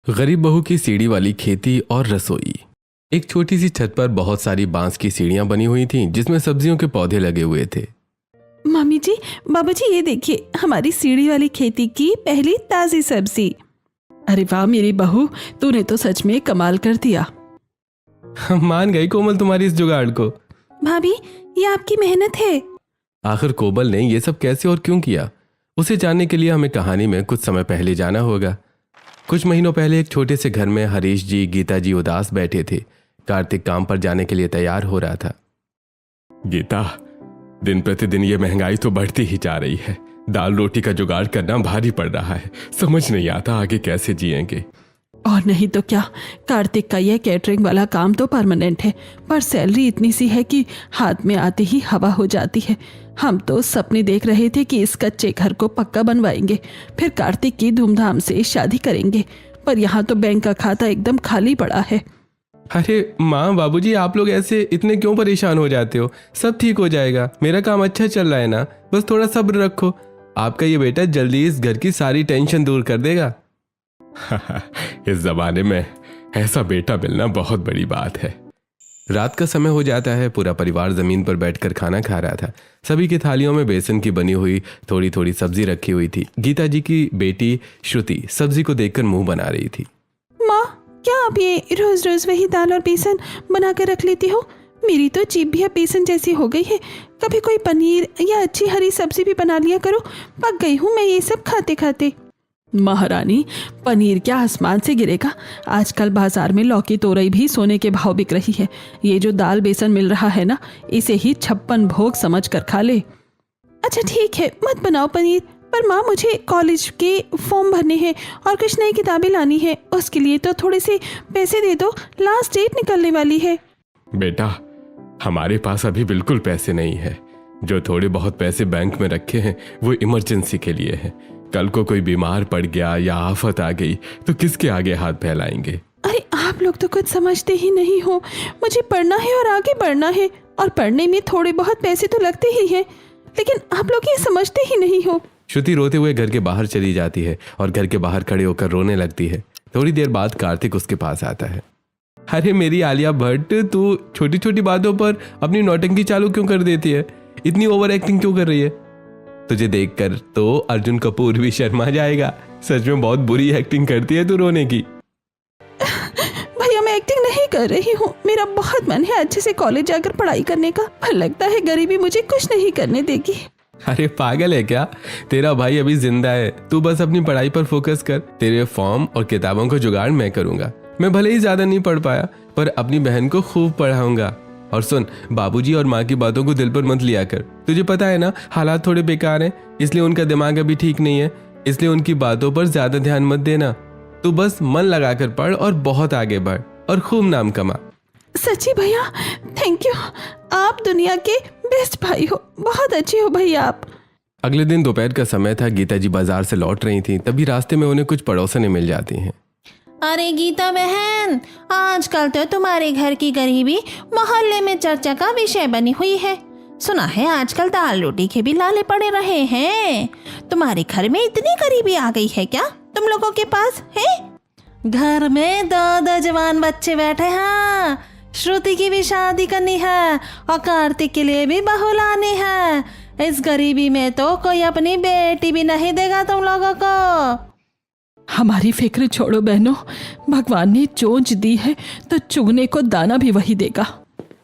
गरीब बहू की सीढ़ी वाली खेती और रसोई। एक छोटी सी छत पर बहुत सारी बांस की सीढ़ियां बनी हुई थीं, जिसमें सब्जियों के पौधे लगे हुए थे। मम्मी जी, बाबू जी, ये देखिए हमारी सीढ़ी वाली खेती की पहली ताजी सब्जी। अरे वाह मेरी बहू, तूने तो सच में कमाल कर दिया। मान गई कोमल तुम्हारी इस जुगाड़ को। भाभी, ये आपकी मेहनत है। आखिर कोमल ने ये सब कैसे और क्यों किया, उसे जानने के लिए हमें कहानी में कुछ समय पहले जाना होगा। कुछ महीनों पहले एक छोटे से घर में हरीश जी, गीता जी उदास बैठे थे। कार्तिक काम पर जाने के लिए तैयार हो रहा था। गीता, दिन प्रतिदिन ये महंगाई तो बढ़ती ही जा रही है। दाल रोटी का जुगाड़ करना भारी पड़ रहा है। समझ नहीं आता आगे कैसे जिएंगे। और नहीं तो क्या, कार्तिक का यह कैटरिंग वाला काम तो परमानेंट है, पर सैलरी इतनी सी है कि हाथ में आते ही हवा हो जाती है। हम तो सपने देख रहे थे कि इस कच्चे घर को पक्का बनवाएंगे, फिर कार्तिक की धूमधाम से शादी करेंगे, पर यहाँ तो बैंक का खाता एकदम खाली पड़ा है। अरे माँ बाबूजी, आप लोग ऐसे इतने क्यों परेशान हो जाते हो? सब ठीक हो जाएगा। मेरा काम अच्छा चल रहा है ना, बस थोड़ा सब्र रखो। आपका ये बेटा जल्दी इस घर की सारी टेंशन दूर कर देगा। इस जमाने में ऐसा बेटा मिलना बहुत बड़ी बात है। रात का समय हो जाता है। पूरा परिवार जमीन पर बैठकर खाना खा रहा था। सभी की थालियों में बेसन की बनी हुई थोड़ी थोड़ी सब्जी रखी हुई थी। गीता जी की बेटी श्रुति सब्जी को देखकर मुंह बना रही थी। माँ, क्या आप ये रोज रोज वही दाल और बेसन बना कर रख लेती हो? मेरी तो जीभ भी अब बेसन जैसी हो गई है। कभी कोई पनीर या अच्छी हरी सब्जी भी बना लिया करो। पक गई हूँ मैं ये सब खाते खाते। महारानी, पनीर क्या आसमान से गिरेगा? आजकल बाजार में लौकी तोरई भी सोने के भाव बिक रही है। ये जो दाल बेसन मिल रहा है ना, इसे ही 56 भोग समझ कर खा ले। अच्छा ठीक है, मत बनाओ पनीर, पर माँ मुझे कॉलेज के फॉर्म भरने हैं और कुछ नई किताबें लानी है। उसके लिए तो थोड़े से पैसे दे दो, लास्ट डेट निकलने वाली है। बेटा, हमारे पास अभी बिल्कुल पैसे नहीं है। जो थोड़े बहुत पैसे बैंक में रखे हैं वो इमरजेंसी के लिए है। कल को कोई बीमार पड़ गया या आफत आ गई तो किसके आगे हाथ फैलाएंगे? अरे आप लोग तो कुछ समझते ही नहीं हो। मुझे पढ़ना है और आगे बढ़ना है, और पढ़ने में थोड़े बहुत पैसे तो लगते ही हैं, लेकिन आप लोग ये समझते ही नहीं हो। श्रुति रोते हुए घर के बाहर चली जाती है और घर के बाहर खड़े होकर रोने लगती है। थोड़ी देर बाद कार्तिक उसके पास आता है। अरे मेरी आलिया भट्ट, तू छोटी छोटी बातों पर अपनी नौटंकी चालू क्यों कर देती है? इतनी ओवर एक्टिंग क्यों कर रही है? तुझे देखकर तो अर्जुन कपूर भी शर्मा जाएगा। सच में बहुत बुरी एक्टिंग करती है तू रोने की। भैया, मैं एक्टिंग नहीं कर रही हूँ। मेरा बहुत मन है अच्छे से कॉलेज जाकर पढ़ाई करने का, पर लगता है गरीबी मुझे कुछ नहीं करने देगी। अरे पागल है क्या? तेरा भाई अभी जिंदा है। तू बस अपनी पढ़ाई पर फोकस कर। तेरे फॉर्म और किताबों को जुगाड़ मैं करूंगा। मैं भले ही ज्यादा नहीं पढ़ पाया, पर अपनी बहन को खूब पढ़ाऊंगा। और सुन, बाबूजी और माँ की बातों को दिल पर मत लिया कर। तुझे पता है ना, हालात थोड़े बेकार हैं, इसलिए उनका दिमाग अभी ठीक नहीं है। इसलिए उनकी बातों पर ज्यादा ध्यान मत देना। तू बस मन लगाकर पढ़ और बहुत आगे बढ़ और खूब नाम कमा। सच्ची भैया, थैंक यू। आप दुनिया के बेस्ट भाई हो, बहुत अच्छे हो भैया आप। अगले दिन दोपहर का समय था। गीता जी बाजार से लौट रही थी, तभी रास्ते में उन्हें कुछ पड़ोसनें मिल जाती हैं। अरे गीता बहन, आजकल तो तुम्हारे घर की गरीबी मोहल्ले में चर्चा का विषय बनी हुई है। सुना है आजकल दाल रोटी के भी लाले पड़े रहे हैं। तुम्हारे घर में इतनी गरीबी आ गई है क्या तुम लोगों के पास है? घर में दो जवान बच्चे बैठे हैं। श्रुति की भी शादी करनी है और कार्तिक के लिए भी बहू लानी है। इस गरीबी में तो कोई अपनी बेटी भी नहीं देगा तुम लोगों को। हमारी फिक्र छोड़ो बहनों, भगवान ने चोंच दी है तो चुगने को दाना भी वही देगा।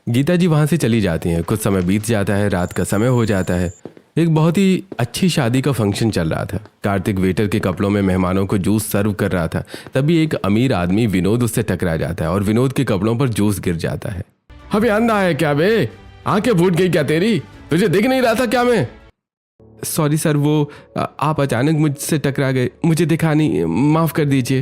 गीता जी वहां से चली जाती हैं। कुछ समय बीत जाता है, रात का समय हो जाता है। एक बहुत ही अच्छी शादी का फंक्शन चल रहा था। कार्तिक वेटर के कपड़ों में मेहमानों को जूस सर्व कर रहा था। तभी एक अमीर आदमी विनोद उससे टकरा जाता है और विनोद के कपड़ों पर जूस गिर जाता है। अबे अंधा है क्या बे? आंखें फूट गई क्या तेरी? तुझे दिख नहीं रहा था क्या मैं? सॉरी सर, वो आप अचानक मुझसे टकरा गए, मुझे दिखा नहीं, माफ कर दीजिए।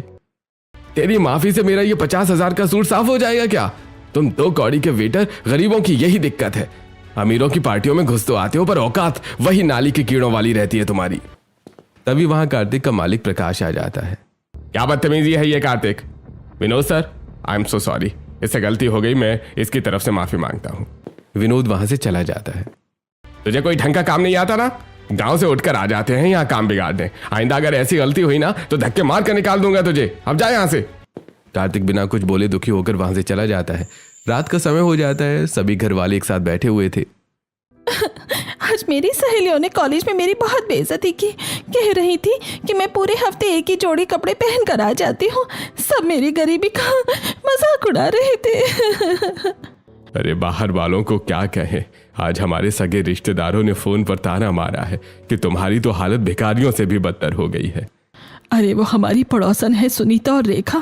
तेरी माफी से मेरा ये 50,000 का सूट साफ हो जाएगा क्या? तुम 2 कौड़ी के वेटर, गरीबों की यही दिक्कत है। अमीरों की पार्टियों में घुस तो आते हो, पर औकात वही नाली के कीड़ों वाली रहती है तुम्हारी। तभी वहां कार्तिक का मालिक प्रकाश आ जाता है। क्या बदतमीजी है ये Kartik? Vinod sir, I am so sorry, इससे गलती हो गई, मैं इसकी तरफ से माफी मांगता हूँ। विनोद वहां से चला जाता है। तुझे कोई ढंग का काम नहीं आता ना? गांव से उठकर आ जाते हैं यहाँ काम बिगाड़ने। आइंदा अगर ऐसी गलती हुई ना तो धक्के मार कर निकाल दूंगा तुझे। अब जा यहाँ से। कार्तिक बिना कुछ बोले दुखी होकर वहां से चला जाता है। रात का समय हो जाता है। सभी घर वाले एक साथ बैठे हुए थे। आज मेरी सहेलियों ने कॉलेज में मेरी बहुत बेइज्जती की। कह रही थी कि मैं पूरे हफ्ते एक ही जोड़ी कपड़े पहन कर आ जाती हूँ। सब मेरी गरीबी का मजाक उड़ा रहे थे। अरे बाहर वालों को क्या कहें, आज हमारे सगे रिश्तेदारों ने फोन पर ताना मारा है कि तुम्हारी तो हालत भिखारियों से भी बदतर हो गई है। अरे वो हमारी पड़ोसन है सुनीता और रेखा।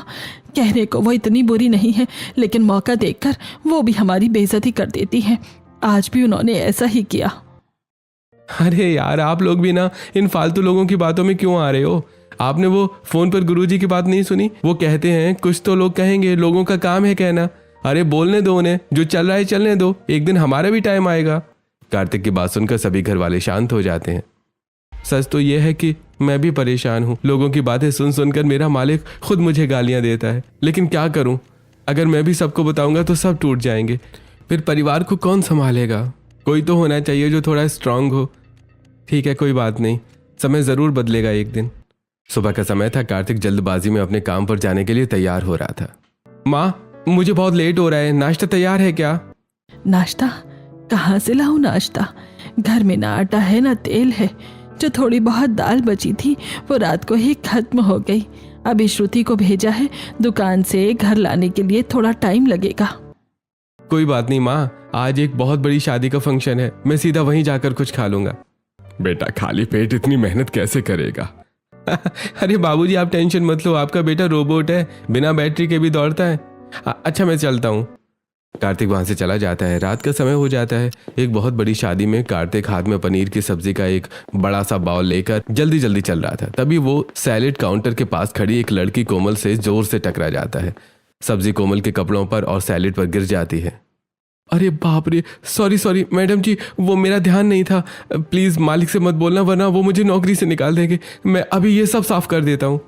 कहने को वो इतनी बुरी नहीं है, लेकिन मौका देखकर वो भी हमारी बेइज्जती कर देती है। आज भी उन्होंने ऐसा ही किया। अरे यार, आप लोग भी ना इन फालतू लोगों की बातों में क्यों आ रहे हो? आपने वो फोन पर गुरुजी की बात नहीं सुनी? वो कहते हैं कुछ तो लोग कहेंगे, लोगों का काम है कहना। अरे बोलने दो उन्हें, जो चल रहा है चलने दो, एक दिन हमारा भी टाइम आएगा। कार्तिक की बात सुनकर सभी घर वाले शांत हो जाते हैं। सच तो यह है कि मैं भी परेशान हूँ। लोगों की बातें सुन सुनकर मेरा मालिक खुद मुझे गालियां देता है, लेकिन क्या करूँ? अगर मैं भी सबको बताऊंगा तो सब टूट जाएंगे। फिर परिवार को कौन संभालेगा? कोई तो होना चाहिए जो थोड़ा स्ट्रांग हो। ठीक है, कोई बात नहीं, समय ज़रूर बदलेगा एक दिन। सुबह का समय था। कार्तिक जल्दबाजी में अपने काम पर जाने के लिए तैयार हो रहा था। माँ, मुझे बहुत लेट हो रहा है, नाश्ता तैयार है क्या? नाश्ता? कहाँ से लाऊं नाश्ता? घर में ना आटा है ना तेल है। जो थोड़ी बहुत दाल बची थी वो रात को ही खत्म हो गई। अभी श्रुति को भेजा है दुकान से, घर लाने के लिए थोड़ा टाइम लगेगा। कोई बात नहीं माँ, आज एक बहुत बड़ी शादी का फंक्शन है, मैं सीधा वहीं जाकर कुछ खा लूंगा। बेटा खाली पेट इतनी मेहनत कैसे करेगा? अरे बाबूजी, आप टेंशन मत लो, आपका बेटा रोबोट है, बिना बैटरी के भी दौड़ता है। अच्छा, मैं चलता हूँ। कार्तिक वहां से चला जाता है। रात का समय हो जाता है। एक बहुत बड़ी शादी में कार्तिक हाथ में पनीर की सब्जी का एक बड़ा सा बाउल लेकर जल्दी जल्दी चल रहा था। तभी वो सैलेड काउंटर के पास खड़ी एक लड़की कोमल से जोर से टकरा जाता है। सब्जी कोमल के कपड़ों पर और सैलेड पर गिर जाती है। अरे बाप रे, सॉरी मैडम जी, वो मेरा ध्यान नहीं था। प्लीज मालिक से मत बोलना, वरना वो मुझे नौकरी से निकाल देंगे। मैं अभी ये सब साफ कर देता हूँ।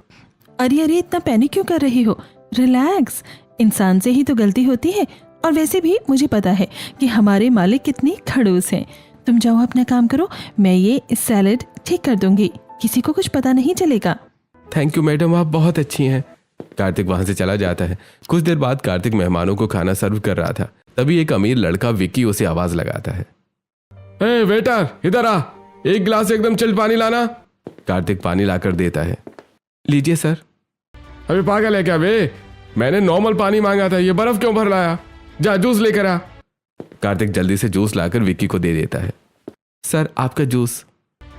अरे इतना पैनिक क्यों कर रही हो? रिलैक्स, इंसान से ही तो गलती होती है। और वैसे भी मुझे पता है कि हमारे मालिक कितने खड़ूस हैं। तुम जाओ अपना काम करो, मैं ये सैलेड ठीक कर दूंगी, किसी को कुछ पता नहीं चलेगा। थैंक यू मैडम, आप बहुत अच्छी हैं। कार्तिक वहां से चला जाता है। कुछ देर बाद कार्तिक मेहमानों को खाना सर्व कर रहा था। तभी एक अमीर लड़का विक्की उसे आवाज लगाता है। ए वेटर, इधर आ, एक गिलास एकदम चिल्ड पानी लाना। कार्तिक पानी लाकर देता है। लीजिए सर। अभी पागल है क्या बे? मैंने नॉर्मल पानी मांगा था, ये बर्फ क्यों भर लाया? जा जूस लेकर आ। कार्तिक जल्दी से जूस लाकर विक्की को दे देता है। सर, आपका जूस।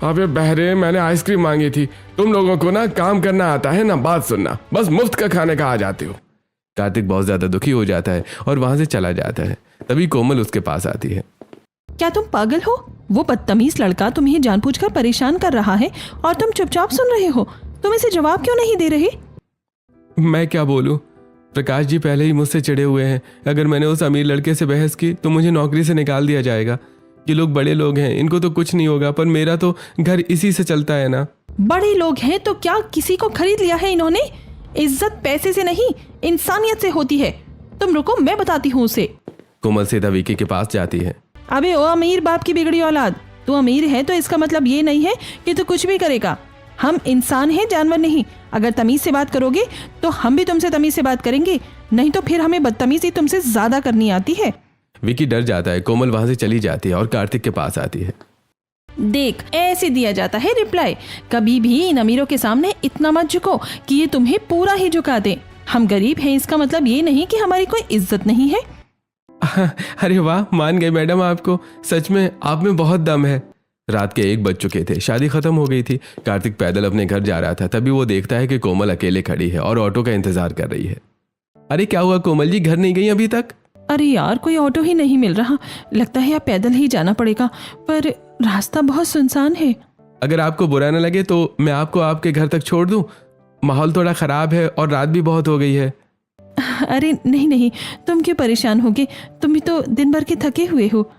अबे बहरे, मैंने आइसक्रीम मांगी थी। तुम लोगों को ना काम करना आता है ना बात सुनना, बस मुफ्त का खाने का आ जाते हो। कार्तिक बहुत ज्यादा दुखी हो जाता है और वहां से चला जाता है। तभी कोमल उसके पास आती है। क्या तुम पागल हो? वो बदतमीज लड़का तुम्हें जानबूझकर परेशान कर रहा है और तुम चुपचाप सुन रहे हो। तुम इसे जवाब क्यों नहीं दे रहे? मैं क्या बोलूं? प्रकाश जी पहले ही मुझसे चिढ़े हुए हैं। अगर मैंने उस अमीर लड़के से बहस की तो मुझे नौकरी से निकाल दिया जाएगा। ये लोग बड़े लोग हैं, इनको तो कुछ नहीं होगा, पर मेरा तो घर इसी से चलता है ना। बड़े लोग हैं तो क्या किसी को खरीद लिया है इन्होंने? इज्जत पैसे से नहीं, इंसानियत से होती है। तुम रुको, मैं बताती हूँ उसे। कोमल सीधा विकी के पास जाती है। अबे ओ अमीर बाप की बिगड़ी औलाद, तू अमीर है तो इसका मतलब ये नहीं है कि तू कुछ भी करेगा। हम इंसान हैं, जानवर नहीं। अगर तमीज से बात करोगे तो हम भी तुमसे तमीज से बात करेंगे, नहीं तो फिर हमें बदतमीजी तुमसे ज्यादा करनी आती है। विकी डर जाता है। कोमल वहां से चली जाती है और कार्तिक के पास आती है। देख, ऐसे दिया जाता है रिप्लाई। कभी भी इन अमीरों के सामने इतना मत झुको कि ये तुम्हें पूरा ही झुका दे। हम गरीब हैं, इसका मतलब ये नहीं कि हमारी कोई इज्जत नहीं है। अरे वाह, मान गए मैडम आपको। सच में आप में बहुत दम है। रात के 1 बज चुके थे। शादी खत्म हो गई थी। कार्तिक पैदल अपने घर जा रहा था। तभी वो देखता है कि कोमल अकेले खड़ी है और ऑटो का इंतजार कर रही है। अरे क्या हुआ कोमल जी, घर नहीं गई अभी तक? अरे यार, कोई ऑटो ही नहीं मिल रहा। लगता है अब पैदल ही जाना पड़ेगा, पर रास्ता बहुत सुनसान है। अगर आपको बुरा न लगे तो मैं आपको आपके घर तक छोड़ दूं। माहौल थोड़ा खराब है और रात भी बहुत हो गई है। अरे नहीं, तुम क्यों परेशान होगे? तुम भी तो दिन भर के थके हुए हो।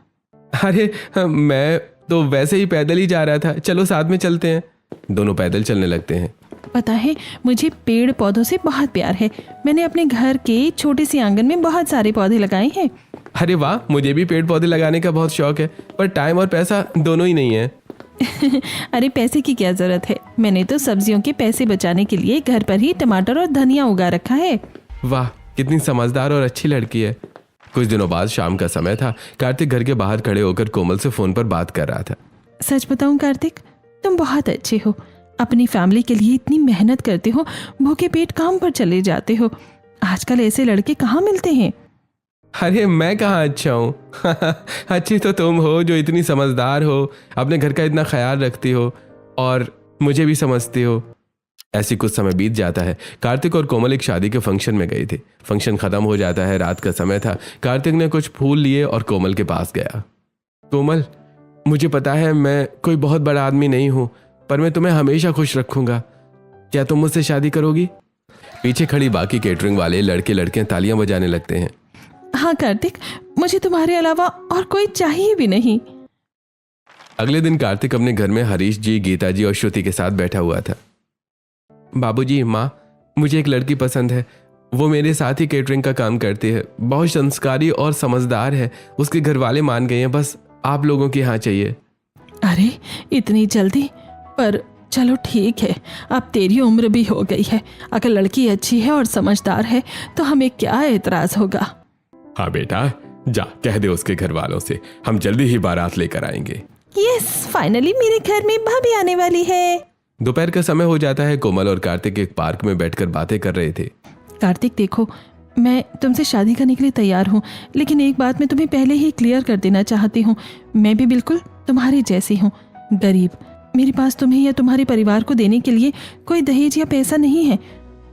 अरे मैं तो वैसे ही पैदल ही जा रहा था, चलो साथ में चलते हैं। दोनों पैदल चलने लगते हैं। पता है, मुझे पेड़ पौधों से बहुत प्यार है। मैंने अपने घर के छोटे से आंगन में बहुत सारे पौधे लगाए हैं। अरे वाह, मुझे भी पेड़ पौधे लगाने का बहुत शौक है, पर टाइम और पैसा दोनों ही नहीं है। अरे पैसे की क्या जरूरत है, मैंने तो सब्जियों के पैसे बचाने के लिए घर पर ही टमाटर और धनिया उगा रखा है। वाह, कितनी समझदार और अच्छी लड़की है। कुछ दिनों बाद शाम का समय था। कार्तिक घर के बाहर खड़े होकर कोमल से फोन पर बात कर रहा था। सच बताऊं कार्तिक, तुम बहुत अच्छे हो, अपनी फैमिली के लिए इतनी मेहनत करते हो, भूखे पेट काम पर चले जाते हो। आजकल ऐसे लड़के कहाँ मिलते हैं। अरे मैं कहाँ अच्छा हूँ अच्छी तो तुम हो जो इतनी समझदार हो, अपने घर का इतना ख्याल रखती हो और मुझे भी समझती हो। ऐसी कुछ समय बीत जाता है। कार्तिक और कोमल एक शादी के फंक्शन में गए थे। फंक्शन खत्म हो जाता है, रात का समय था। कार्तिक ने कुछ फूल लिए और कोमल के पास गया। कोमल, मुझे पता है मैं कोई बहुत बड़ा आदमी नहीं हूँ, पर मैं तुम्हें हमेशा खुश रखूंगा। क्या तुम मुझसे शादी करोगी? पीछे खड़ी बाकी केटरिंग वाले लड़के लड़कियां तालियां बजाने लगते हैं। हाँ कार्तिक, मुझे तुम्हारे अलावा और कोई चाहिए भी नहीं। अगले दिन कार्तिक अपने घर में हरीश जी, गीता जी और श्रुति के साथ बैठा हुआ था। बाबूजी, माँ, मुझे एक लड़की पसंद है। वो मेरे साथ ही केटरिंग का काम करती है, बहुत संस्कारी और समझदार है। उसके घर वाले मान गए हैं, बस आप लोगों की हाँ चाहिए। अरे इतनी जल्दी? पर चलो ठीक है, अब तेरी उम्र भी हो गई है। अगर लड़की अच्छी है और समझदार है तो हमें क्या एतराज होगा। हाँ बेटा, जा कह दे उसके घर वालों से हम जल्दी ही बारात लेकर आएंगे। यस, फाइनली मेरे घर में भाभी आने वाली है। दोपहर का समय हो जाता है। कोमल और कार्तिक एक पार्क में बैठकर बातें कर रहे थे। कार्तिक देखो, मैं तुमसे शादी करने के लिए तैयार हूँ, लेकिन एक बात मैं तुम्हें पहले ही क्लियर कर देना चाहती हूँ। मैं भी बिल्कुल तुम्हारी जैसी हूँ, गरीब। मेरे पास तुम्हें या तुम्हारे परिवार को देने के लिए कोई दहेज या पैसा नहीं है।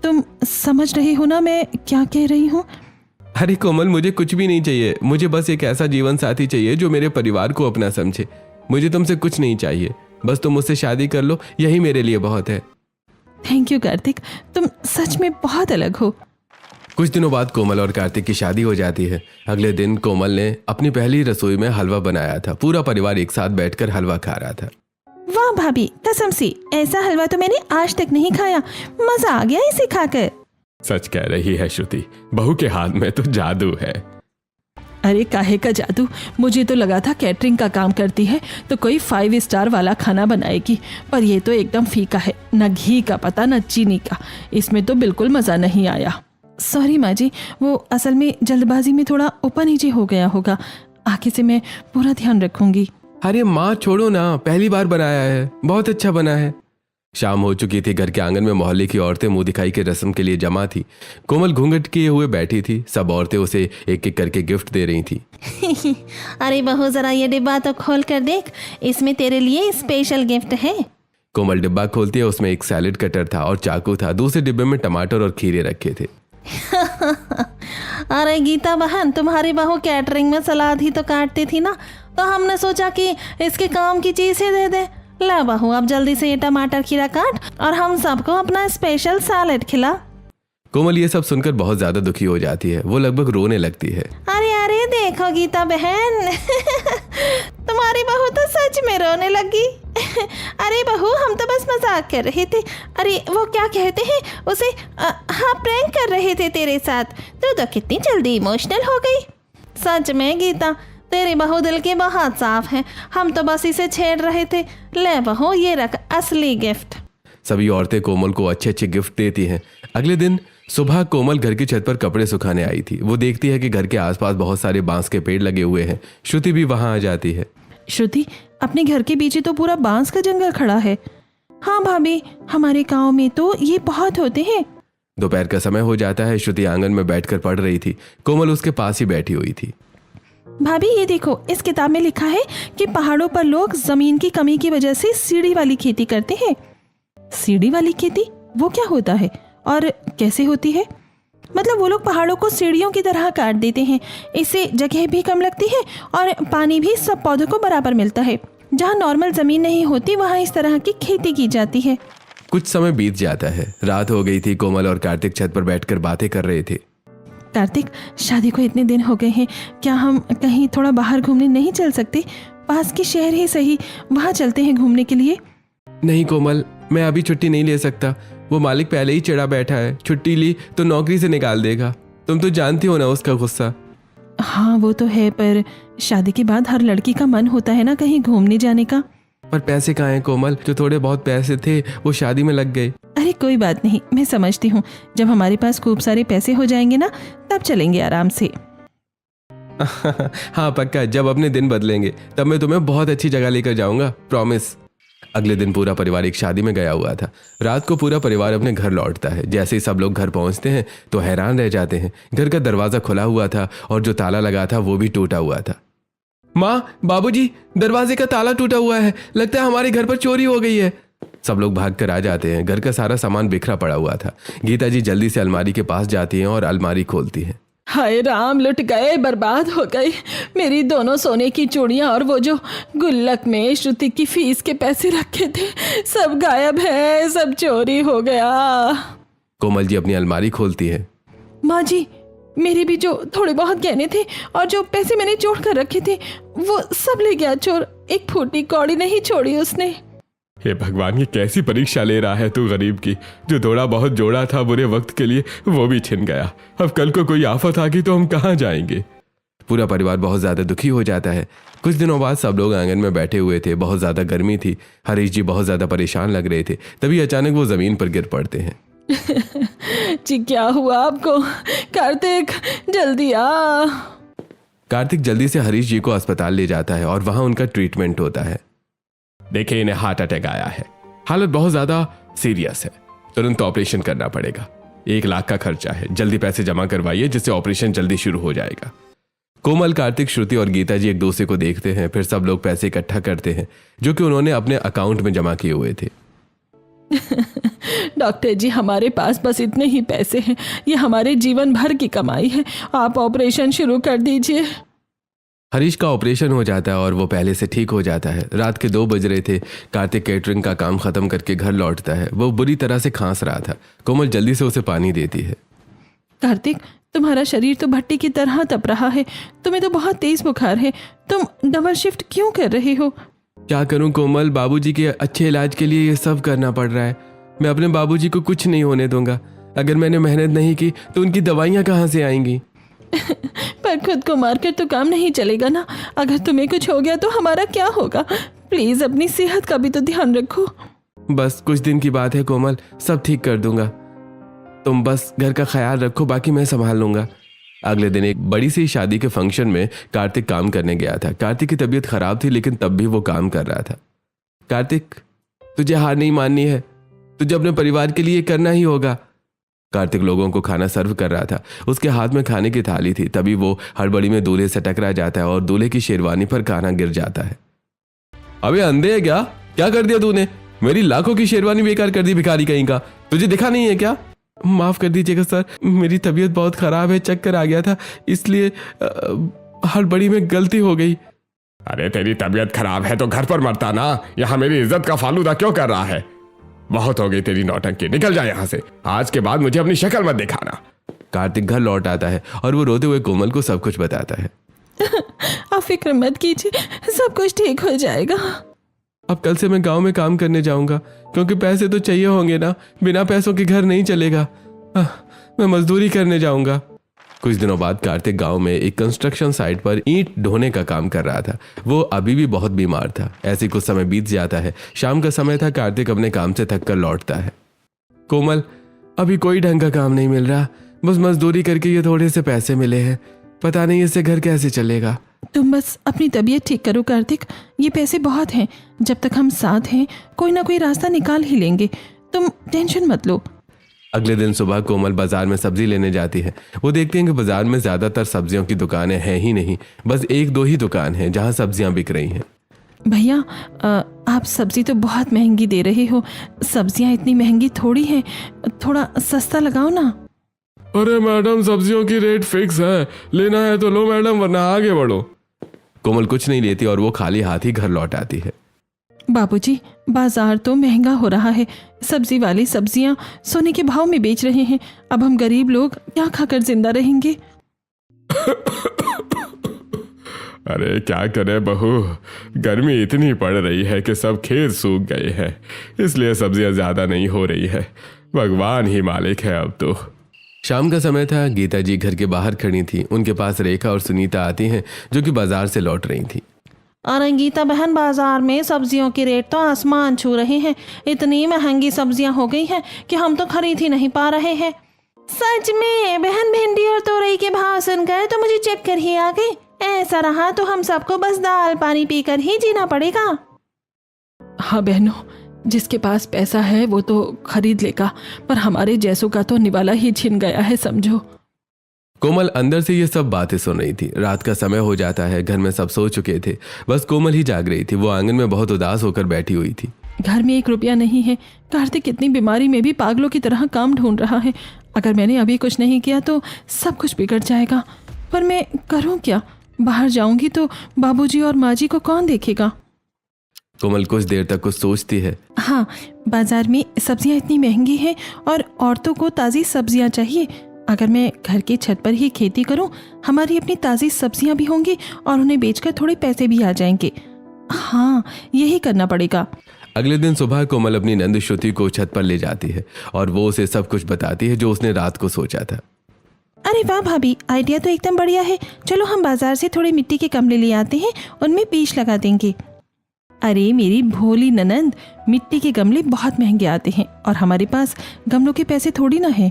तुम समझ रही हो ना मैं क्या कह रही हूँ? अरे कोमल, मुझे कुछ भी नहीं चाहिए। मुझे बस एक ऐसा जीवन साथी चाहिए जो मेरे परिवार को अपना समझे। मुझे तुमसे कुछ नहीं चाहिए, बस तुम मुझसे शादी कर लो, यही मेरे लिए बहुत है। थैंक यू कार्तिक, तुम सच में बहुत अलग हो। कुछ दिनों बाद कोमल और कार्तिक की शादी हो जाती है। अगले दिन कोमल ने अपनी पहली रसोई में हलवा बनाया था। पूरा परिवार एक साथ बैठकर हलवा खा रहा था। वाह भाभी, कसम से ऐसा हलवा तो मैंने आज तक नहीं खाया। मजा आ गया इसे खाकर। सच कह रही है श्रुति, बहू के हाथ में तो जादू है। अरे काहे का जादू, मुझे तो लगा था कैटरिंग का काम करती है तो कोई 5 स्टार वाला खाना बनाएगी, पर ये तो एकदम फीका है, न घी का पता न चीनी का। इसमें तो बिल्कुल मज़ा नहीं आया। सॉरी माँ जी, वो असल में जल्दबाजी में थोड़ा ऊपर नीचे हो गया होगा। आगे से मैं पूरा ध्यान रखूंगी। अरे माँ छोड़ो ना, पहली बार बनाया है, बहुत अच्छा बना है। शाम हो चुकी थी। घर के आंगन में मोहल्ले की औरतें मुंह दिखाई के रस्म के लिए जमा थी। कोमल घूंघट किए हुए बैठी थी। सब औरतें उसे एक एक करके गिफ्ट दे रही थी। अरे बहू, जरा ये डिब्बा तो खोल कर देख, इसमें तेरे लिए स्पेशल गिफ्ट है। कोमल डिब्बा खोलती है, उसमें एक सैलेड कटर था और चाकू था। दूसरे डिब्बे में टमाटर और खीरे रखे थे। अरे गीता बहन, तुम्हारी बहू कैटरिंग में सलाद ही तो काटती थी ना, तो हमने सोचा कि इसके काम की चीज ही दे दे। ला बहू, अब जल्दी से ये टमाटर खीरा काट और हम सबको अपना स्पेशल सैलेड खिला। कोमल ये सब सुनकर बहुत ज्यादा दुखी हो जाती है। वो लगभग रोने लगती है। अरे अरे देखो गीता बहन, तुम्हारी बहू तो सच में रोने लगी। अरे बहू, हम तो बस मजाक कर रहे थे। अरे वो क्या कहते हैं उसे, हाँ प्रैंक कर रहे थे तेरे साथ। तू तो कितनी जल्दी इमोशनल हो गई। सच में गीता, तेरी बहू दिल की बहुत साफ है। हम तो बस इसे छेड़ रहे थे। ले बहू, ये रख असली गिफ्ट। सभी औरतें कोमल को अच्छे अच्छे गिफ्ट देती हैं। अगले दिन सुबह कोमल घर की छत पर कपड़े सुखाने आई थी। वो देखती है कि घर के आसपास बहुत सारे बांस के पेड़ लगे हुए हैं। श्रुति भी वहां आ जाती है। श्रुति, अपने घर के पीछे तो पूरा बांस का जंगल खड़ा है। हाँ भाभी, हमारे गांव में तो ये बहुत होते हैं। दोपहर का समय हो जाता है। श्रुति आंगन में बैठकर पढ़ रही थी। कोमल उसके पास ही बैठी हुई थी। भाभी ये देखो, इस किताब में लिखा है कि पहाड़ों पर लोग जमीन की कमी की वजह से सीढ़ी वाली खेती करते हैं। सीढ़ी वाली खेती वो क्या होता है और कैसे होती है? मतलब वो लोग पहाड़ों को सीढ़ियों की तरह काट देते हैं। इससे जगह भी कम लगती है और पानी भी सब पौधों को बराबर मिलता है। जहाँ नॉर्मल जमीन नहीं होती वहाँ इस तरह की खेती की जाती है। कुछ समय बीत जाता है। रात हो गई थी। कोमल और कार्तिक छत पर बैठकर बातें कर रहे थे। कार्तिक, शादी को इतने दिन हो गए हैं, क्या हम कहीं थोड़ा बाहर घूमने नहीं चल सकते? पास के शहर ही सही, वहाँ चलते हैं घूमने के लिए। नहीं कोमल, मैं अभी छुट्टी नहीं ले सकता। वो मालिक पहले ही चिढ़ा बैठा है। छुट्टी ली तो नौकरी से निकाल देगा। तुम तो जानती हो ना उसका गुस्सा। हाँ वो तो है, पर शादी के बाद हर लड़की का मन होता है ना कहीं घूमने जाने का। पर पैसे कहाँ हैं कोमल? जो थोड़े बहुत पैसे थे वो शादी में लग गए। अरे कोई बात नहीं, मैं समझती हूँ। जब हमारे पास खूब सारे पैसे हो जाएंगे ना, तब चलेंगे आराम से। हाँ पक्का, जब अपने दिन बदलेंगे तब मैं तुम्हें बहुत अच्छी जगह लेकर जाऊंगा, प्रॉमिस। अगले दिन पूरा परिवार एक शादी में गया हुआ था। रात को पूरा परिवार अपने घर लौटता है। जैसे ही सब लोग घर पहुंचते हैं तो हैरान रह जाते हैं। घर का दरवाजा खुला हुआ था और जो ताला लगा था वो भी टूटा हुआ था। माँ, बाबूजी, दरवाजे का ताला टूटा हुआ है, लगता है हमारे घर पर चोरी हो गई है। सब लोग भाग कर आ जाते हैं। घर का सारा सामान बिखरा पड़ा हुआ था। गीता जी जल्दी से अलमारी के पास जाती हैं और अलमारी खोलती हैं। हाय राम, लुट गए, बर्बाद हो गए। मेरी दोनों सोने की चूड़ियां और वो जो गुल्लक में श्रुति की फीस के पैसे रखे थे, सब गायब है, सब चोरी हो गया। कोमल जी अपनी अलमारी खोलती है। माँ जी, मेरे भी जो थोड़े बहुत गहने थे और जो पैसे मैंने जोड़ कर रखे थे, वो सब ले गया चोर। एक फूटी कौड़ी नहीं छोड़ी उसने। हे भगवान, ये कैसी परीक्षा ले रहा है तू गरीब की। जो थोड़ा बहुत जोड़ा था बुरे वक्त के लिए, वो भी छिन गया। अब कल को कोई आफत आ गई तो हम कहाँ जाएंगे? पूरा परिवार बहुत ज्यादा दुखी हो जाता है। कुछ दिनों बाद सब लोग आंगन में बैठे हुए थे। बहुत ज्यादा गर्मी थी। हरीश जी बहुत ज्यादा परेशान लग रहे थे। तभी अचानक वो जमीन पर गिर पड़ते हैं। जी क्या हुआ आपको? कार्तिक, जल्दी आ। कार्तिक जल्दी से हरीश जी को अस्पताल ले जाता है और वहां उनका ट्रीटमेंट होता है। देखिए, इन्हें हार्ट अटैक आया है। हालत बहुत ज्यादा सीरियस है। तुरंत ऑपरेशन करना पड़ेगा। 1 लाख का खर्चा है। जल्दी पैसे जमा करवाइए जिससे ऑपरेशन जल्दी शुरू हो जाएगा। कोमल, कार्तिक, श्रुति और गीता जी एक दूसरे को देखते हैं। फिर सब लोग पैसे इकट्ठा करते हैं जो कि उन्होंने अपने अकाउंट में जमा किए हुए थे। डॉक्टर जी, हमारे पास बस इतने ही पैसे हैं। ये हमारे जीवन भर की कमाई है। आप ऑपरेशन शुरू कर दीजिए। हरीश का ऑपरेशन हो जाता है और वो पहले से ठीक हो जाता है। रात के 2 बज रहे थे। कार्तिक कैटरिंग का काम खत्म करके घर लौटता है। वो बुरी तरह से खांस रहा था। कोमल जल्दी से उसे पानी देती है। कार्तिक, तुम्हारा शरीर तो भट्टी की तरह तप रहा है। तुम्हें तो बहुत तेज बुखार है। तुम डबल शिफ्ट क्यों कर रहे हो? क्या करूं कोमल, बाबूजी के अच्छे इलाज के लिए ये सब करना पड़ रहा है। मैं अपने बाबूजी को कुछ नहीं होने दूंगा। अगर मैंने मेहनत नहीं की तो उनकी दवाइयाँ कहाँ से आएंगी? पर खुद को मारकर तो काम नहीं चलेगा ना। अगर तुम्हें कुछ हो गया तो हमारा क्या होगा? प्लीज अपनी सेहत का भी तो ध्यान रखो। बस कुछ दिन की बात है कोमल, सब ठीक कर दूंगा। तुम बस घर का ख्याल रखो, बाकी मैं संभाल लूंगा। अगले दिन एक बड़ी सी शादी के फंक्शन में कार्तिक काम करने गया था। कार्तिक की तबीयत खराब थी लेकिन तब भी वो काम कर रहा था। कार्तिक, तुझे हार नहीं माननी है। तुझे अपने परिवार के लिए करना ही होगा। कार्तिक लोगों को खाना सर्व कर रहा था। उसके हाथ में खाने की थाली थी। तभी वो हड़बड़ी में दूल्हे से टकरा जाता है और दूल्हे की शेरवानी पर खाना गिर जाता है। अबे अंधे है क्या कर दिया तूने? मेरी लाखों की शेरवानी बेकार कर दी, भिखारी कहीं का। तुझे दिखा नहीं है क्या? माफ कर दीजिएगा सर, मेरी तबीयत बहुत खराब है, चक्कर आ गया था, इसलिए हड़बड़ी में गलती हो गई। अरे तेरी तबीयत खराब है तो घर पर मरता ना। यहाँ मेरी इज्जत का फालूदा क्यों कर रहा है? बहुत हो गई तेरी नौटंकी, निकल जा यहाँ से। आज के बाद मुझे अपनी शक्ल मत दिखाना। कार्तिक घर लौट आता है और वो रोते हुए कोमल को सब कुछ बताता है। आप फिक्र मत कीजिए, सब कुछ ठीक हो जाएगा। अब कल से मैं गांव में काम करने जाऊंगा क्योंकि पैसे तो चाहिए होंगे ना। बिना पैसों के घर नहीं चलेगा। मैं मजदूरी करने जाऊंगा। कुछ दिनों बाद कार्तिक गांव में एक कंस्ट्रक्शन साइट पर ईंट ढोने का काम कर रहा था। वो अभी भी बहुत बीमार था। ऐसे कुछ समय बीत जाता है। शाम का समय था। कार्तिक अपने काम से थक कर लौटता है। कोमल, अभी कोई ढंग का काम नहीं मिल रहा। बस मजदूरी करके ये थोड़े से पैसे मिले हैं। पता नहीं इससे घर कैसे चलेगा। तुम बस अपनी तबीयत ठीक करो कार्तिक। ये पैसे बहुत हैं। जब तक हम साथ हैं कोई ना कोई रास्ता निकाल ही लेंगे। तुम टेंशन मत लो। अगले दिन सुबह कोमल बाजार में सब्जी लेने जाती है। वो देखती हैं कि बाजार में ज्यादातर सब्जियों की दुकानें हैं ही नहीं। बस 1-2 ही दुकान हैं जहां सब्जियां बिक रही हैं। भैया, आप सब्जी तो बहुत महंगी दे रहे हो। सब्जियां इतनी महंगी थोड़ी हैं, थोड़ा सस्ता लगाओ ना। अरे मैडम, सब्जियों की रेट फिक्स है। लेना है तो लो मैडम, वरना आगे बढ़ो। कोमल कुछ नहीं लेती और वो खाली हाथ ही घर लौट आती है। बाबूजी, बाजार तो महंगा हो रहा है। सब्जी वाली सब्जियां सोने के भाव में बेच रहे हैं। अब हम गरीब लोग क्या खाकर जिंदा रहेंगे? अरे क्या करे बहू, गर्मी इतनी पड़ रही है कि सब खेत सूख गए हैं, इसलिए सब्जियां ज्यादा नहीं हो रही है। भगवान ही मालिक है अब तो। शाम का समय था। गीता जी घर के बाहर खड़ी थी। उनके पास रेखा और सुनीता आती हैं जो कि बाजार से लौट रही थी। अरे गीता बहन, बाजार में सब्जियों के रेट तो आसमान छू रहे हैं। इतनी महंगी सब्जियां हो गई हैं कि हम तो खरीद ही नहीं पा रहे हैं। सच में बहन, भिंडी और तोरई के भाव सुनकर तो मुझे चक्कर ही आ गई। ऐसा रहा तो हम सबको बस दाल पानी पीकर ही जीना पड़ेगा। हाँ बहनों, जिसके पास पैसा है वो तो खरीद लेगा, पर हमारे जैसों का तो निवाला ही छिन गया है समझो। कोमल अंदर से ये सब बातें सुन रही थी। रात का समय हो जाता है, घर में सब सो चुके थे, बस कोमल ही जाग रही थी। वो आंगन में बहुत उदास होकर बैठी हुई थी। घर में 1 रुपया नहीं है। कार्तिक इतनी बीमारी में भी पागलों की तरह काम ढूंढ रहा है। अगर मैंने अभी कुछ नहीं किया तो सब कुछ बिगड़ जाएगा। पर मैं करूं क्या? बाहर जाऊंगी तो बाबूजी और माँ जी को कौन देखेगा? कोमल कुछ देर तक कुछ सोचती है। हाँ, बाजार में सब्जियां इतनी महंगी हैं और औरतों को ताज़ी सब्जियां चाहिए। अगर मैं घर की छत पर ही खेती करूं, हमारी अपनी ताज़ी सब्जियां भी होंगी और उन्हें बेचकर थोड़े पैसे भी आ जाएंगे। हाँ, यही करना पड़ेगा। अगले दिन सुबह कोमल अपनी नंद श्रुति को छत पर ले जाती है और वो उसे सब कुछ बताती है जो उसने रात को सोचा था। अरे वाह भाभी, आइडिया तो एकदम बढ़िया है। चलो हम बाजार से थोड़े मिट्टी के गमले ले आते हैं, उनमें बीज लगा देंगे। अरे मेरी भोली ननंद, मिट्टी के गमले बहुत महंगे आते हैं और हमारे पास गमलों के पैसे थोड़ी ना है।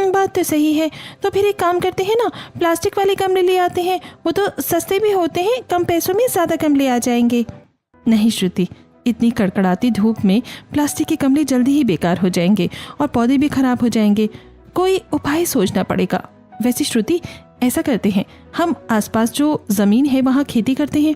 बात तो सही है। तो फिर एक काम करते हैं ना, प्लास्टिक वाले गमले ले आते हैं। वो तो सस्ते भी होते हैं, कम पैसों में ज़्यादा गमले आ जाएंगे। नहीं श्रुति, इतनी कड़कड़ाती धूप में प्लास्टिक के गमले जल्दी ही बेकार हो जाएंगे और पौधे भी खराब हो जाएंगे। कोई उपाय सोचना पड़ेगा। वैसे श्रुति, ऐसा करते हैं, हम आसपास जो ज़मीन है वहाँ खेती करते हैं।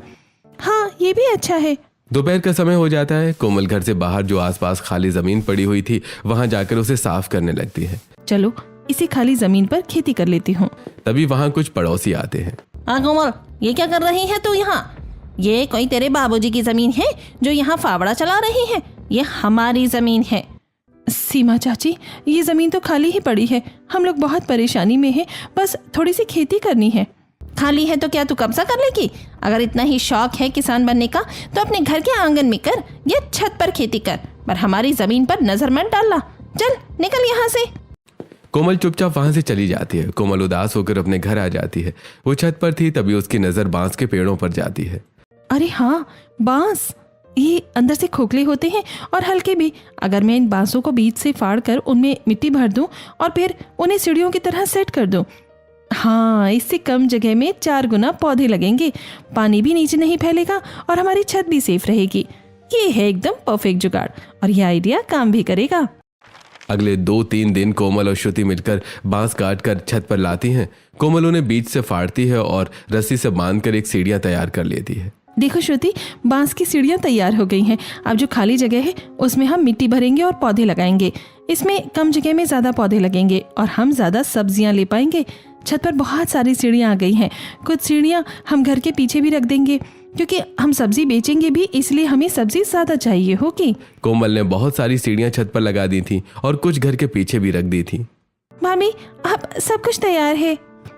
हाँ, ये भी अच्छा है। दोपहर का समय हो जाता है। कोमल घर से बाहर जो आसपास खाली जमीन पड़ी हुई थी वहां जाकर उसे साफ करने लगती है। चलो इसी खाली जमीन पर खेती कर लेती हूँ। तभी वहां कुछ पड़ोसी आते हैं। हाँ कोमल, ये क्या कर रही है तू यहाँ? ये कोई तेरे बाबूजी की जमीन है जो यहाँ फावड़ा चला रही है? ये हमारी जमीन है। सीमा चाची, ये ज़मीन तो खाली ही पड़ी है। हम लोग बहुत परेशानी में हैं, बस थोड़ी सी खेती करनी है। खाली है तो क्या तू कब्जा कर लेगी? अगर इतना ही शौक है किसान बनने का तो अपने घर के आंगन में कर या छत पर खेती कर, पर हमारी जमीन पर नजर मत डालना। चल निकल यहाँ से। कोमल चुपचाप वहां से चली जाती है। कोमल उदास होकर अपने घर आ जाती है। वो छत पर थी, तभी उसकी नजर बांस के पेड़ों पर जाती है। अरे हाँ, बांस। ये अंदर से खोखले होते हैं और हल्के भी। अगर मैं इन बांसों को बीच से फाड़ कर उनमें मिट्टी भर दूं और फिर उन्हें सीढ़ियों की तरह सेट कर दूं, हाँ, इससे कम जगह में 4 गुना पौधे लगेंगे, पानी भी नीचे नहीं फैलेगा और हमारी छत भी सेफ रहेगी। ये है एकदम परफेक्ट जुगाड़ और ये आइडिया काम भी करेगा। अगले 2-3 दिन कोमल और श्रुति मिलकर बांस काट कर छत पर लाती हैं। कोमल उन्हें बीच से फाड़ती है और रस्सी से बांधकर एक सीढ़ियां तैयार कर लेती है। देखो श्रुति, बांस की सीढ़ियां तैयार हो गई हैं। अब जो खाली जगह है उसमें हम मिट्टी भरेंगे और पौधे लगाएंगे। इसमें कम जगह में ज़्यादा पौधे लगेंगे और हम ज़्यादा सब्जियां ले पाएंगे। छत पर बहुत सारी सीढ़ियां आ गई हैं। कुछ सीढ़ियां हम घर के पीछे भी रख देंगे क्योंकि हम सब्जी बेचेंगे भी, इसलिए हमें सब्जी ज़्यादा चाहिए होगी। कोमल ने बहुत सारी सीढ़ियां छत पर लगा दी थी और कुछ घर के पीछे भी रख दी थी। भाभी, अब सब कुछ तैयार है,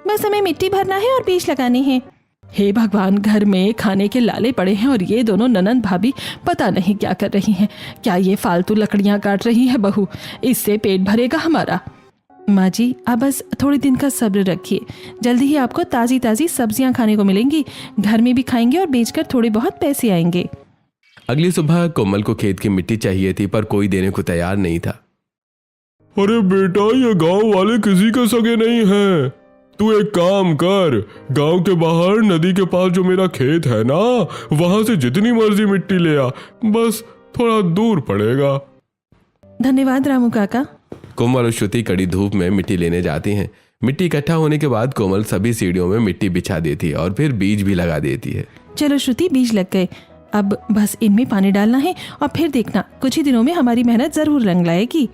बस हमें मिट्टी भरना है और बीज लगाने हैं। हे भगवान, घर में खाने के लाले पड़े हैं और ये दोनों ननंद भाभी पता नहीं क्या कर रही हैं। क्या ये फालतू लकड़ियां काट रही है बहू? इससे पेट भरेगा हमारा। माँ जी, आप बस थोड़े दिन का सब्र रखिए, जल्दी ही आपको ताज़ी ताज़ी सब्जियां खाने को मिलेंगी। घर में भी खाएंगे और बेचकर थोड़े बहुत पैसे आएंगे। अगली सुबह कोमल को खेत की मिट्टी चाहिए थी, पर कोई देने को तैयार नहीं था। अरे बेटा, ये गांव वाले किसी के सगे नहीं हैं। तू एक काम कर, गांव के बाहर नदी के पास जो मेरा खेत है ना, वहां से जितनी मर्जी मिट्टी ले आ, बस थोड़ा दूर पड़ेगा। धन्यवाद रामू काका। कोमल और श्रुति कड़ी धूप में मिट्टी लेने जाती हैं। मिट्टी इकट्ठा होने के बाद कोमल सभी सीढ़ियों में मिट्टी बिछा देती है और फिर बीज भी लगा देती है। चलो श्रुति, बीज लग गए। अब बस इनमें पानी डालना है और फिर देखना, कुछ ही दिनों में हमारी मेहनत जरूर रंग लाएगी।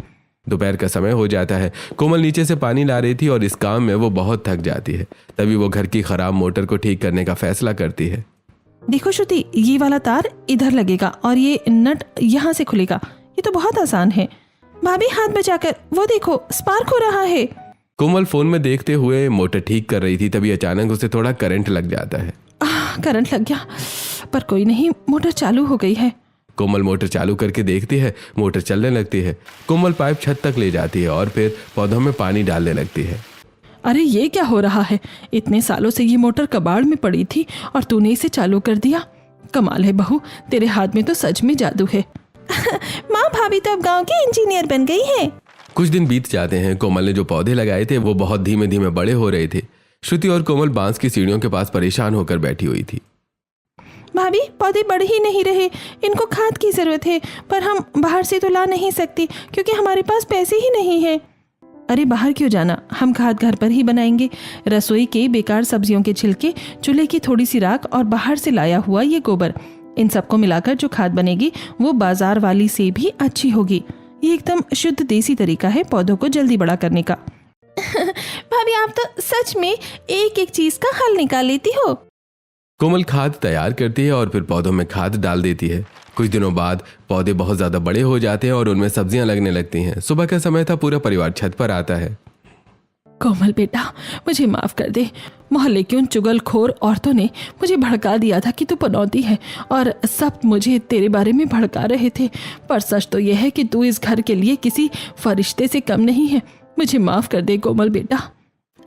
दोपहर का समय हो जाता है। कोमल नीचे से पानी ला रही थी और इस काम में वो बहुत थक जाती है। तभी वो घर की खराब मोटर को ठीक करने का फैसला करती है। देखो श्रुति, ये वाला तार इधर लगेगा और ये नट यहाँ से खुलेगा। ये तो बहुत आसान है। भाभी, हाथ बचाकर, वो देखो स्पार्क हो रहा है। कोमल फोन में देखते हुए मोटर ठीक कर रही थी, तभी अचानक उसे थोड़ा करंट लग जाता है। करंट लग गया, पर कोई नहीं, मोटर चालू हो गई है। कोमल मोटर चालू करके देखती है, मोटर चलने लगती है। कोमल पाइप छत तक ले जाती है और फिर पौधों में पानी डालने लगती है। अरे ये क्या हो रहा है? इतने सालों से ये मोटर कबाड़ में पड़ी थी और तूने इसे चालू कर दिया। कमाल है बहू, तेरे हाथ में तो सच में जादू है। माँ भाभी तो अब गांव की इंजीनियर बन गई है। कुछ दिन बीत जाते हैं। कोमल ने जो पौधे लगाए थे वो बहुत धीमे धीमे बड़े हो रहे थे। श्रुति और कोमल बांस की सीढ़ियों के पास परेशान होकर बैठी हुई थी। भाभी पौधे बढ़ ही नहीं रहे, इनको खाद की जरूरत है, पर हम बाहर से तो ला नहीं सकते क्योंकि हमारे पास पैसे ही नहीं है। अरे बाहर क्यों जाना, हम खाद घर पर ही बनाएंगे। रसोई के बेकार सब्जियों के छिलके, चूल्हे की थोड़ी सी राख और बाहर से लाया हुआ ये गोबर, इन सबको मिलाकर जो खाद बनेगी वो बाजार वाली से भी अच्छी होगी। ये एकदम शुद्ध देसी तरीका है पौधों को जल्दी बड़ा करने का। भाभी आप तो सच में एक एक चीज का हल निकाल लेती हो। कोमल खाद तैयार करती है और फिर पौधों में खाद डाल देती है। कुछ दिनों बाद पौधे बहुत ज्यादा बड़े हो जाते हैं और उनमें सब्जियां लगने लगती हैं। सुबह का समय था, पूरा परिवार छत पर आता है। कोमल बेटा, मुझे माफ कर दे। मोहल्ले की उन चुगलखोर औरतों ने मुझे भड़का दिया था कि तू पनौती है और सब मुझे तेरे बारे में भड़का रहे थे, पर सच तो यह है कि तू इस घर के लिए किसी फरिश्ते से कम नहीं है। मुझे माफ कर दे कोमल बेटा।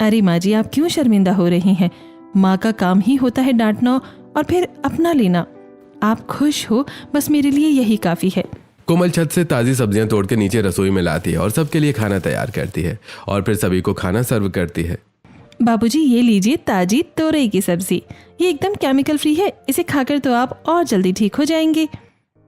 अरे माँ जी, आप क्यों शर्मिंदा हो रही हैं? माँ का काम ही होता है डांटना और फिर अपना लेना। आप खुश हो, बस मेरे लिए यही काफी है। कोमल छत से ताज़ी सब्जियां तोड़ के नीचे रसोई में लाती है और सबके लिए खाना तैयार करती है और फिर सभी को खाना सर्व करती है। बाबूजी ये लीजिए ताजी तोरई की सब्जी, ये एकदम केमिकल फ्री है, इसे खाकर तो आप और जल्दी ठीक हो जाएंगे।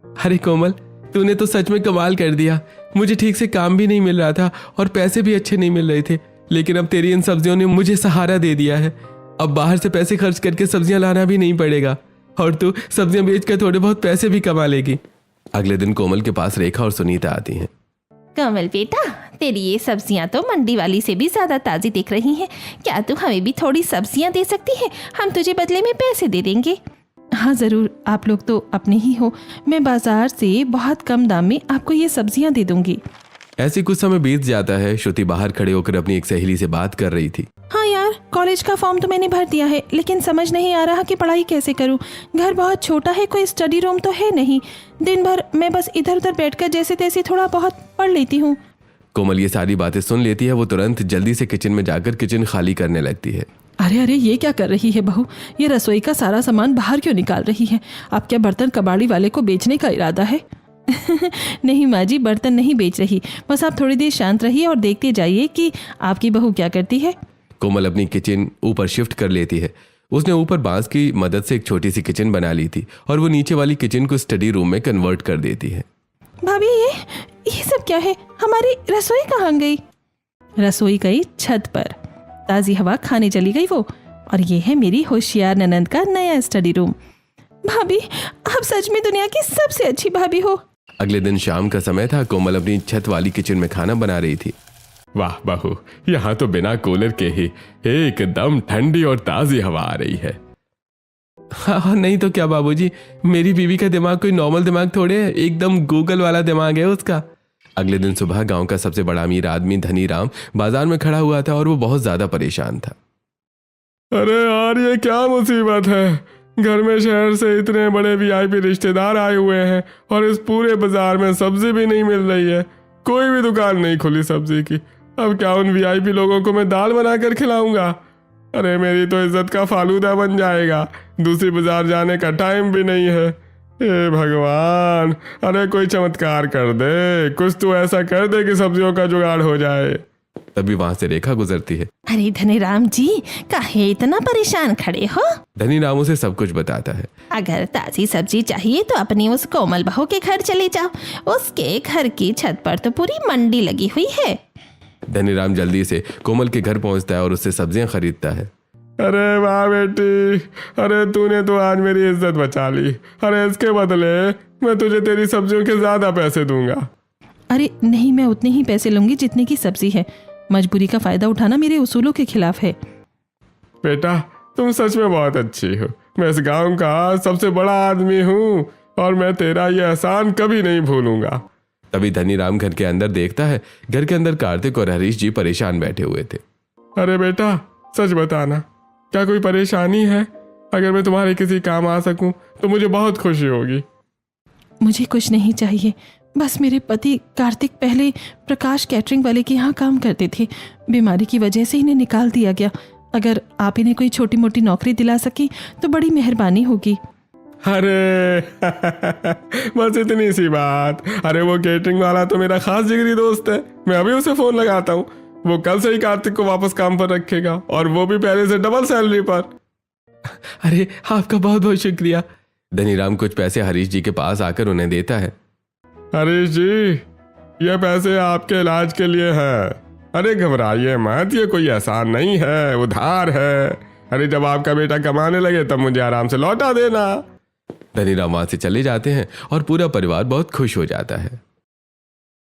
अरे कोमल, तूने तो सच में कमाल कर दिया। मुझे ठीक से काम भी नहीं मिल रहा था और पैसे भी अच्छे नहीं मिल रहे थे, लेकिन अब तेरी इन सब्जियों ने मुझे सहारा दे दिया है। अब बाहर से पैसे खर्च करके सब्जियां लाना भी नहीं पड़ेगा और तू सब्जियां बेचकर थोड़े बहुत पैसे भी कमा लेगी। अगले दिन कोमल के पास रेखा और सुनीता आती हैं। कमल बेटा, तेरी ये सब्जियां तो मंडी वाली से भी ज्यादा ताजी दिख रही हैं। क्या तू हमें भी थोड़ी सब्जियां दे सकती है? हम तुझे बदले में पैसे दे देंगे। हाँ ज़रूर, आप लोग तो अपने ही हो। मैं बाजार से बहुत कम दाम में आपको ये सब्जियां दे दूंगी। ऐसे कुछ समय बीत जाता है। श्रुति बाहर खड़े होकर अपनी एक सहेली से बात कर रही थी। हाँ यार, कॉलेज का फॉर्म तो मैंने भर दिया है, लेकिन समझ नहीं आ रहा कि पढ़ाई कैसे करूँ। घर बहुत छोटा है, कोई स्टडी रूम तो है नहीं। दिन भर मैं बस इधर उधर बैठकर जैसे तैसे थोड़ा बहुत पढ़ लेती हूँ। कोमल ये सारी बातें सुन लेती है। वो तुरंत जल्दी से किचन में जाकर किचन खाली करने लगती है। अरे अरे, ये क्या कर रही है बहू? ये रसोई का सारा सामान बाहर क्यों निकाल रही है? आप क्या बर्तन कबाड़ी वाले को बेचने का इरादा है? नहीं माँ जी, बर्तन नहीं बेच रही, बस आप थोड़ी देर शांत रहिए और देखते जाइए कि आपकी बहू क्या करती है। कोमल अपनी किचन ऊपर शिफ्ट कर लेती है। उसने ऊपर बांस की मदद से एक छोटी सी किचन बना ली थी और वो नीचे वाली किचन को स्टडी रूम में कन्वर्ट कर देती है। भाभी ये सब क्या है? हमारी रसोई कहाँ गई? रसोई गई छत पर, ताज़ी हवा खाने चली गई वो। और ये है मेरी होशियार ननंद का नया स्टडी रूम। भाभी, आप सच में दुनिया की सबसे अच्छी भाभी हो। अगले दिन शाम का समय था। कोमल अपनी छत वाली किचन में खाना बना रही थी। वाह बहू, यहाँ तो बिना कूलर के ही एकदम ठंडी और ताजी हवा आ रही है। हाँ, नहीं तो क्या बाबूजी, मेरी बीवी का दिमाग कोई नॉर्मल दिमाग थोड़े है, एकदम गूगल वाला दिमाग है उसका। अगले दिन सुबह गांव का सबसे बड़ा अमीर आदमी धनी राम बाजार में खड़ा हुआ था और वो बहुत ज्यादा परेशान था। अरे यार, ये क्या मुसीबत है? घर में शहर से इतने बड़े वीआईपी रिश्तेदार आए हुए हैं और इस पूरे बाजार में सब्जी भी नहीं मिल रही है। कोई भी दुकान नहीं खुली सब्जी की। अब क्या उन वीआईपी लोगों को मैं दाल बनाकर खिलाऊंगा? अरे मेरी तो इज्जत का फालूदा बन जाएगा। दूसरी बाजार जाने का टाइम भी नहीं है। हे भगवान, अरे कोई चमत्कार कर दे, कुछ तो ऐसा कर दे कि सब्जियों का जुगाड़ हो जाए। तभी वहां से रेखा गुजरती है। अरे धनीराम जी, काहे इतना परेशान खड़े हो? धनी राम उसे सब कुछ बताता है। अगर ताजी सब्जी चाहिए तो अपनी उस कोमल बहू के घर चले जाओ। उसके घर की छत पर तो पूरी मंडी लगी हुई है। धनी राम जल्दी से कोमल के घर पहुंचता है और उससे सब्जियां खरीदता है। अरे वाह बेटी, अरे तूने तो आज मेरी इज्जत बचा ली। अरे इसके बदले मैं तुझे तेरी सब्जियों के ज्यादा पैसे दूंगा। अरे नहीं, मैं उतने ही पैसे लूंगी जितने की सब्जी है। मजबूरी का फायदा उठाना मेरे उसूलों के खिलाफ है। बेटा, तुम सच में बहुत अच्छी हो। मैं इस गांव का सबसे बड़ा आदमी हूँ और मैं तेरा ये एहसान कभी नहीं भूलूंगा। तभी धनी राम घर के अंदर देखता है। घर के अंदर कार्तिक और हरीश जी परेशान बैठे हुए थे। अरे बेटा, सच बताना, क्या कोई परेशानी है? अगर मैं तुम्हारे किसी काम आ सकूं तो मुझे बहुत खुशी होगी। मुझे कुछ नहीं चाहिए, बस मेरे पति कार्तिक पहले प्रकाश कैटरिंग वाले के यहाँ काम करते थे। बीमारी की वजह से इन्हें निकाल दिया गया। अगर आप इन्हें कोई छोटी मोटी नौकरी दिला सकें तो बड़ी मेहरबानी होगी। अरे बस इतनी सी बात। अरे वो केटरिंग वाला तो मेरा खास जिगरी दोस्त है, मैं अभी उसे फोन लगाता हूँ। वो कल से ही कार्तिक को वापस काम पर रखेगा, और वो भी पहले से डबल सैलरी पर। अरे आपका बहुत बहुत शुक्रिया। धनीराम कुछ पैसे हरीश जी के पास आकर उन्हें देता है। हरीश जी, ये पैसे आपके इलाज के लिए है। अरे घबराइए मत, ये कोई एहसान नहीं है, उधार है। अरे जब आपका बेटा कमाने लगे तब मुझे आराम से लौटा देना। धनीराम वहां से चले जाते हैं और पूरा परिवार बहुत खुश हो जाता है।